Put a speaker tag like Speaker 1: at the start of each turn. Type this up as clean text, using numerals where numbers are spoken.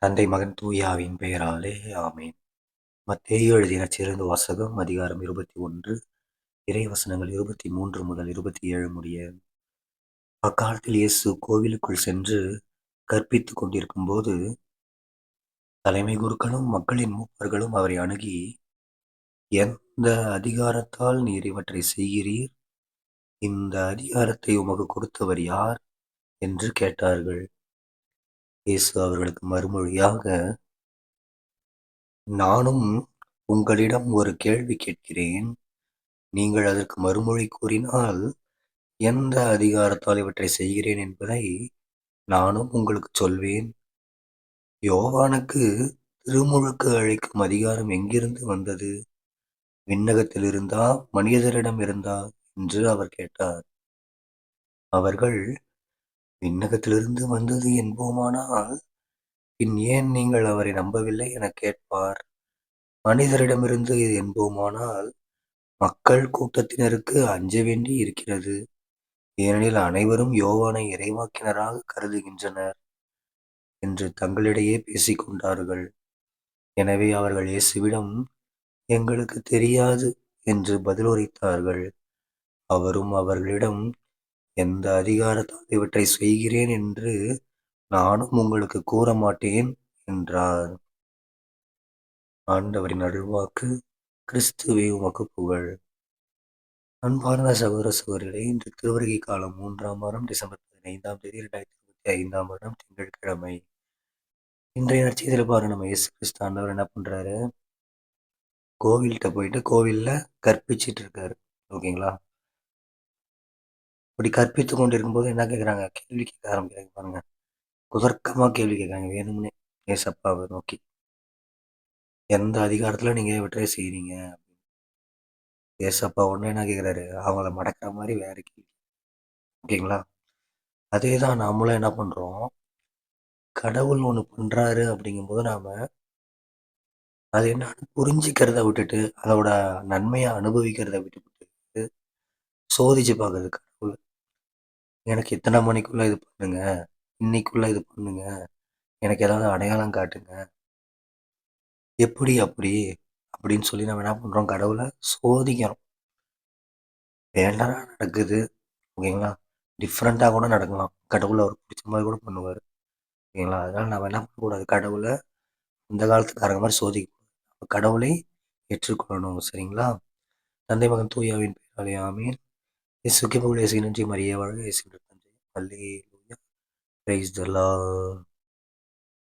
Speaker 1: தந்தை, மகன், தூய ஆவியின் பெயராலே ஆமென். மத்தேயு எழுதிய நற்செய்தியிலிருந்து வாசகம். அதிகாரம் 21, இறை வசனங்கள் 23 முதல் 27 முடிய. அக்காலத்தில் இயேசு கோவிலுக்குள் சென்று கற்பித்துக் கொண்டிருக்கும்போது, தலைமை குருக்களும் மக்களின் மூப்பர்களும் அவரை அணுகி, எந்த அதிகாரத்தால் நீர் இவற்றை செய்கிறீர்? இந்த அதிகாரத்தை உமக்கு கொடுத்தவர் யார்? என்று கேட்டார்கள். இயேசு அவர்களுக்கு மறுமொழியாக, நானும் உங்களிடம் ஒரு கேள்வி கேட்கிறேன். நீங்கள் அதற்கு மறுமொழி கூறினால், எந்த அதிகாரத்தால் இவற்றை செய்கிறேன் என்பதை நானும் உங்களுக்குச் சொல்வேன். யோவானுக்கு திருமுழுக்கு அளிக்கும் அதிகாரம் எங்கிருந்து வந்தது? விண்ணகத்திலிருந்தா, மனிதரிடமிருந்தா? என்று அவர் கேட்டார். அவர்கள், விண்ணகத்திலிருந்து வந்தது என்போமானால், பின் ஏன் நீங்கள் அவரை நம்பவில்லை எனக் கேட்பார். மனிதரிடமிருந்து என்போமானால், மக்கள் கூட்டத்தினருக்கு அஞ்ச வேண்டி இருக்கிறது. ஏனெனில் அனைவரும் யோவானை இறைவாக்கினராக கருதுகின்றனர் என்று தங்களிடையே பேசிக் கொண்டார்கள். எனவே அவர்கள் இயேசுவிடம், எங்களுக்குத் தெரியாது என்று பதிலுரைத்தார்கள். அவரும் அவர்களிடம், எந்த அதிகாரத்தால் இவற்றை செய்கிறேன் என்று நானும் உங்களுக்கு கூற மாட்டேன் என்றார். ஆண்டவரின் அருள்வாக்கு. கிறிஸ்துவே உமக்கு புகழ். அன்பார்ந்த சகோதர சகோதரிகளே, இன்று திருவருகை காலம் 3ஆம் வாரம் டிசம்பர் 15ஆம் தேதி 2025ஆம் வருடம் திங்கட்கிழமை. இன்றைய நற்செய்தியில பாருங்க, நம்ம இயேசு கிறிஸ்து ஆண்டவர் என்ன பண்றாரு? கோவில்கிட்ட போயிட்டு கோவில்ல கற்பிச்சிட்டு இருக்காரு. ஓகேங்களா? இப்படி கற்பித்து கொண்டிருக்கும்போது என்ன கேட்குறாங்க? கேள்வி கேட்க ஆரம்பிக்கிறாங்க பாருங்க. குதர்க்கமா கேள்வி கேட்குறாங்க வேணும்னே ஏசப்பாவை நோக்கி. எந்த அதிகாரத்துல நீங்க இவற்றை செய்றீங்க? ஏசப்பா உடனே என்ன கேட்குறாரு? அவங்கள மடக்கிற மாதிரி வேற கேள்வி. ஓகேங்களா? அதே தான் நாமளும் என்ன பண்றோம்? கடவுள் ஒண்ணு பண்றாரு அப்படிங்கும்போது நாம அது என்னன்னு புரிஞ்சுக்கிறத விட்டுட்டு, அதோட நன்மைய அனுபவிக்கிறத விட்டுப்புட்டு, சோதிச்சு பார்க்குறது. கடவுள் எனக்கு இத்தனை மணிக்குள்ள இது பண்ணுங்க, இன்னைக்குள்ள இது பண்ணுங்க, எனக்கு ஏதாவது அடையாளம் காட்டுங்க. எப்படி அப்படி? அப்படின்னு சொல்லி நம்ம என்ன பண்றோம்? கடவுள சோதிக்கிறோம். வேண்டானா நடக்குது. ஓகேங்களா? டிஃப்ரெண்ட்டா கூட நடக்கலாம். கடவுள் அவருக்கு பிடிச்ச மாதிரி கூட பண்ணுவாரு. ஓகேங்களா? அதனால நம்ம என்ன பண்ணக்கூடாது? கடவுள இந்த காலத்துக்காரங்க மாதிரி சோதிக்கக்கூடாது. கடவுளை ஏற்றுக்கொள்ளணும். சரிங்களா? தந்தை, மகன், தூய ஆவியின் பெயராலே ஆமென். இயேசுவுக்கே புகழ். இயேசுவின் நன்றி. மரியே வாழ்க. இயேசுவின் தந்தை. அல்லேலூயா. Praise the Lord.